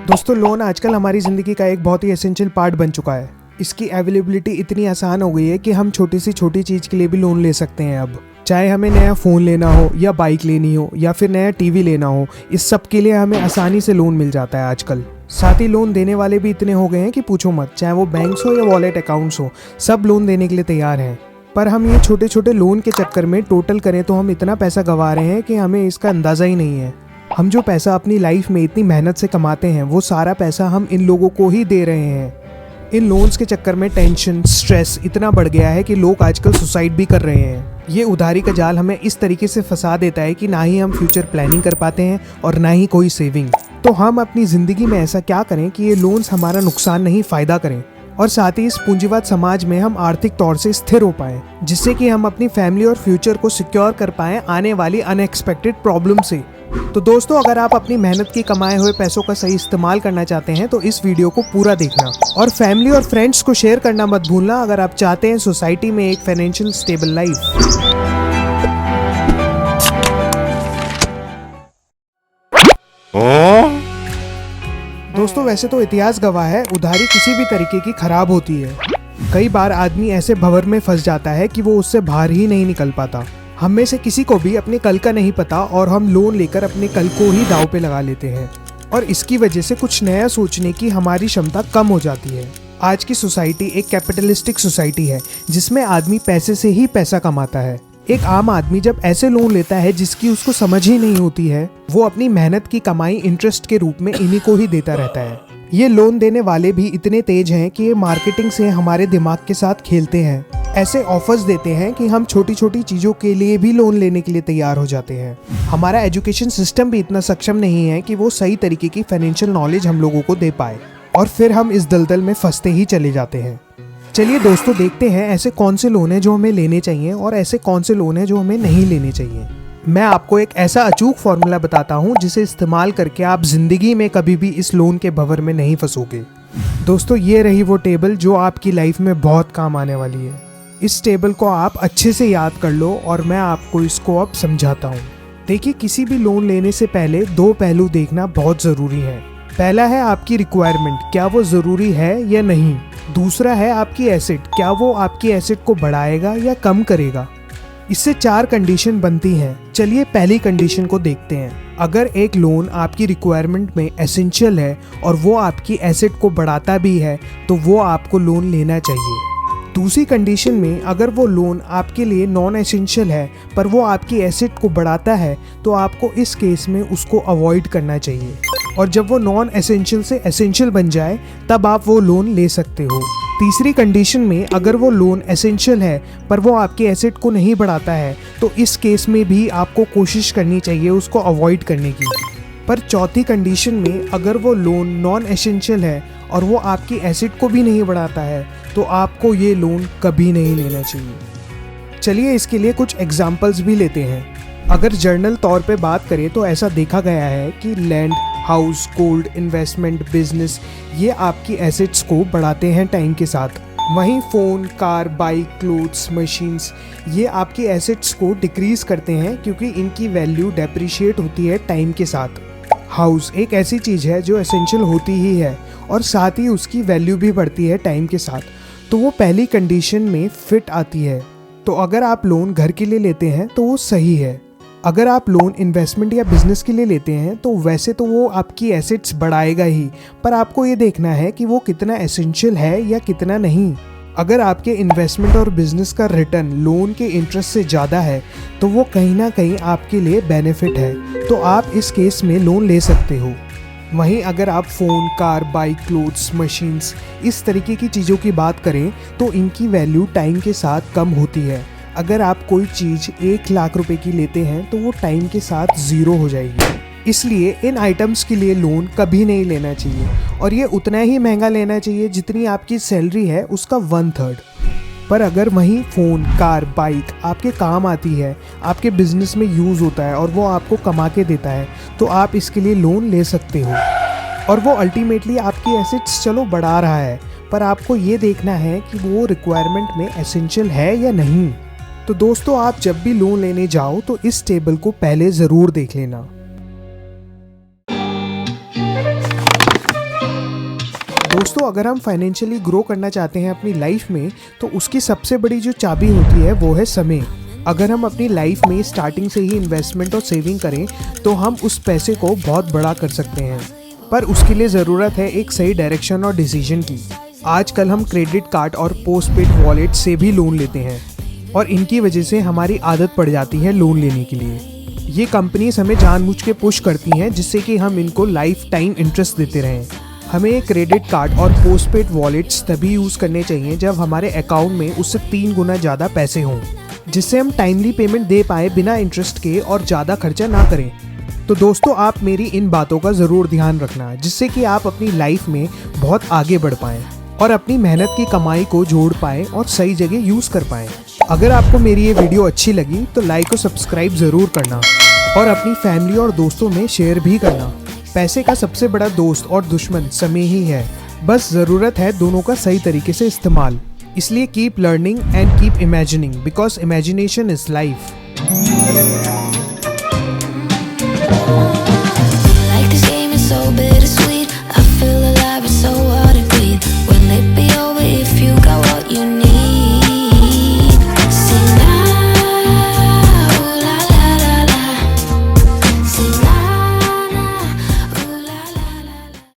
दोस्तों लोन आजकल हमारी ज़िंदगी का एक बहुत ही एसेंशियल पार्ट बन चुका है। इसकी अवेलेबिलिटी इतनी आसान हो गई है कि हम छोटी से छोटी चीज़ के लिए भी लोन ले सकते हैं अब। चाहे हमें नया फ़ोन लेना हो या बाइक लेनी हो या फिर नया टीवी लेना हो, इस सब के लिए हमें आसानी से लोन मिल जाता है आजकल। साथ ही लोन देने वाले भी इतने हो गए हैं कि पूछो मत, चाहे वो बैंक्स हो या वॉलेट अकाउंट्स हो, सब लोन देने के लिए तैयार हैं। पर हम ये छोटे छोटे लोन के चक्कर में टोटल करें तो हम इतना पैसा गंवा रहे हैं कि हमें इसका अंदाज़ा ही नहीं है। हम जो पैसा अपनी लाइफ में इतनी मेहनत से कमाते हैं वो सारा पैसा हम इन लोगों को ही दे रहे हैं। इन लोन्स के चक्कर में टेंशन, स्ट्रेस इतना बढ़ गया है कि लोग आजकल सुसाइड भी कर रहे हैं। ये उधारी का जाल हमें इस तरीके से फंसा देता है कि ना ही हम फ्यूचर प्लानिंग कर पाते हैं और ना ही कोई सेविंग। तो हम अपनी ज़िंदगी में ऐसा क्या करें कि ये लोन्स हमारा नुकसान नहीं फ़ायदा करें, और साथ ही इस पूंजीवाद समाज में हम आर्थिक तौर से स्थिर हो पाएं, जिससे कि हम अपनी फैमिली और फ्यूचर को सिक्योर कर पाएं आने वाली अनएक्सपेक्टेड प्रॉब्लम से। तो दोस्तों, अगर आप अपनी मेहनत की कमाए हुए पैसों का सही इस्तेमाल करना चाहते हैं तो इस वीडियो को पूरा देखना और फैमिली और फ्रेंड्स को शेयर करना मत भूलना अगर आप चाहते हैं सोसाइटी में एक फाइनेंशियल स्टेबल लाइफ। दोस्तों, वैसे तो इतिहास गवाह है उधारी किसी भी तरीके की खराब होती है। कई बार आदमी ऐसे भंवर में फंस जाता है कि वो उससे बाहर ही नहीं निकल पाता। हम में से किसी को भी अपने कल का नहीं पता और हम लोन लेकर अपने कल को ही दांव पे लगा लेते हैं, और इसकी वजह से कुछ नया सोचने की हमारी क्षमता कम हो जाती है। आज की सोसाइटी एक कैपिटलिस्टिक सोसाइटी है जिसमें आदमी पैसे से ही पैसा कमाता है। एक आम आदमी जब ऐसे लोन लेता है जिसकी उसको समझ ही नहीं होती है, वो अपनी मेहनत की कमाई इंटरेस्ट के रूप में इन्हीं को ही देता रहता है। ये लोन देने वाले भी इतने तेज हैं कि ये मार्केटिंग से हमारे दिमाग के साथ खेलते हैं। ऐसे ऑफर्स देते हैं कि हम छोटी छोटी चीज़ों के लिए भी लोन लेने के लिए तैयार हो जाते हैं। हमारा एजुकेशन सिस्टम भी इतना सक्षम नहीं है कि वो सही तरीके की फाइनेंशियल नॉलेज हम लोगों को दे पाए, और फिर हम इस दलदल में फंसते ही चले जाते हैं। चलिए दोस्तों, देखते हैं ऐसे कौन से लोन हैं जो हमें लेने चाहिए और ऐसे कौन से लोन हैं जो हमें नहीं लेने चाहिए। मैं आपको एक ऐसा अचूक फॉर्मूला बताता हूँ जिसे इस्तेमाल करके आप जिंदगी में कभी भी इस लोन के भंवर में नहीं फंसोगे। दोस्तों, ये रही वो टेबल जो आपकी लाइफ में बहुत काम आने वाली है। इस टेबल को आप अच्छे से याद कर लो और मैं आपको इसको अब समझाता हूँ। देखिए, किसी भी लोन लेने से पहले दो पहलू देखना बहुत ज़रूरी है। पहला है आपकी रिक्वायरमेंट, क्या वो ज़रूरी है या नहीं। दूसरा है आपकी एसेट, क्या वो आपकी एसेट को बढ़ाएगा या कम करेगा। इससे 4 कंडीशन बनती हैं। चलिए पहली कंडीशन को देखते हैं। अगर एक लोन आपकी रिक्वायरमेंट में एसेंशियल है और वो आपकी एसेट को बढ़ाता भी है तो वो आपको लोन लेना चाहिए। दूसरी कंडीशन में अगर वो लोन आपके लिए नॉन एसेंशियल है पर वो आपकी एसेट को बढ़ाता है तो आपको इस केस में उसको अवॉइड करना चाहिए, और जब वो नॉन एसेंशियल से एसेंशियल बन जाए तब आप वो लोन ले सकते हो। तीसरी कंडीशन में अगर वो लोन एसेंशियल है पर वो आपकी एसेट को नहीं बढ़ाता है तो इस केस में भी आपको कोशिश करनी चाहिए उसको अवॉइड करने की। पर चौथी कंडीशन में अगर वो लोन नॉन एसेंशियल है और वो आपकी एसेट को भी नहीं बढ़ाता है तो आपको ये लोन कभी नहीं लेना चाहिए। चलिए इसके लिए कुछ एग्जाम्पल्स भी लेते हैं। अगर जर्नल तौर पे बात करें तो ऐसा देखा गया है कि land, house, gold, investment, business, ये आपकी एसेट्स को बढ़ाते हैं टाइम के साथ। वहीं phone, car, bike, clothes, machines, ये आपकी एसेट्स को डिक्रीज़ करते हैं क्योंकि इनकी वैल्यू डेप्रिशिएट होती है टाइम के साथ। हाउस एक ऐसी चीज़ है जो एसेंशियल होती ही है और साथ ही उसकी वैल्यू भी बढ़ती है टाइम के साथ, तो वो पहली कंडीशन में फिट आती है। तो अगर आप लोन घर के लिए लेते हैं तो वो सही है। अगर आप लोन इन्वेस्टमेंट या बिजनेस के लिए लेते हैं तो वैसे तो वो आपकी एसेट्स बढ़ाएगा ही, पर आपको ये देखना है कि वो कितना एसेंशियल है या कितना नहीं। अगर आपके इन्वेस्टमेंट और बिजनेस का रिटर्न लोन के इंटरेस्ट से ज़्यादा है तो वो कहीं ना कहीं आपके लिए बेनिफिट है, तो आप इस केस में लोन ले सकते हो। वहीं अगर आप phone, car, bike, clothes, machines, इस तरीके की चीज़ों की बात करें तो इनकी वैल्यू टाइम के साथ कम होती है। अगर आप कोई चीज़ 1 लाख रुपए की लेते हैं तो वो टाइम के साथ ज़ीरो हो जाएगी। इसलिए इन आइटम्स के लिए लोन कभी नहीं लेना चाहिए, और ये उतना ही महंगा लेना चाहिए जितनी आपकी सैलरी है उसका 1/3। पर अगर वहीं फ़ोन, कार, बाइक आपके काम आती है, आपके बिजनेस में यूज़ होता है और वो आपको कमा के देता है तो आप इसके लिए लोन ले सकते हो, और वो अल्टीमेटली आपकी एसेट्स चलो बढ़ा रहा है, पर आपको ये देखना है कि वो रिक्वायरमेंट में एसेंशियल है या नहीं। तो दोस्तों, आप जब भी लोन लेने जाओ तो इस टेबल को पहले ज़रूर देख लेना। दोस्तों, अगर हम फाइनेंशियली ग्रो करना चाहते हैं अपनी लाइफ में, तो उसकी सबसे बड़ी जो चाबी होती है वो है समय। अगर हम अपनी लाइफ में स्टार्टिंग से ही इन्वेस्टमेंट और सेविंग करें तो हम उस पैसे को बहुत बड़ा कर सकते हैं, पर उसके लिए ज़रूरत है एक सही डायरेक्शन और डिसीजन की। आजकल हम क्रेडिट कार्ड और पोस्ट पेड वॉलेट से भी लोन लेते हैं और इनकी वजह से हमारी आदत पड़ जाती है लोन लेने के लिए। ये कंपनीज हमें जानबूझ के पुश करती हैं जिससे कि हम इनको लाइफ टाइम इंटरेस्ट देते रहें। हमें क्रेडिट कार्ड और पोस्ट पेड वॉलेट्स तभी यूज़ करने चाहिए जब हमारे अकाउंट में उससे 3 गुना ज़्यादा पैसे हों, जिससे हम टाइमली पेमेंट दे पाएँ बिना इंटरेस्ट के और ज़्यादा खर्चा ना करें। तो दोस्तों, आप मेरी इन बातों का ज़रूर ध्यान रखना, जिससे कि आप अपनी लाइफ में बहुत आगे बढ़ पाएँ और अपनी मेहनत की कमाई को जोड़ पाएँ और सही जगह यूज़ कर पाएँ। अगर आपको मेरी ये वीडियो अच्छी लगी तो लाइक और सब्सक्राइब ज़रूर करना और अपनी फैमिली और दोस्तों में शेयर भी करना। पैसे का सबसे बड़ा दोस्त और दुश्मन समय ही है, बस ज़रूरत है दोनों का सही तरीके से इस्तेमाल। इसलिए keep learning and keep imagining, because imagination is life.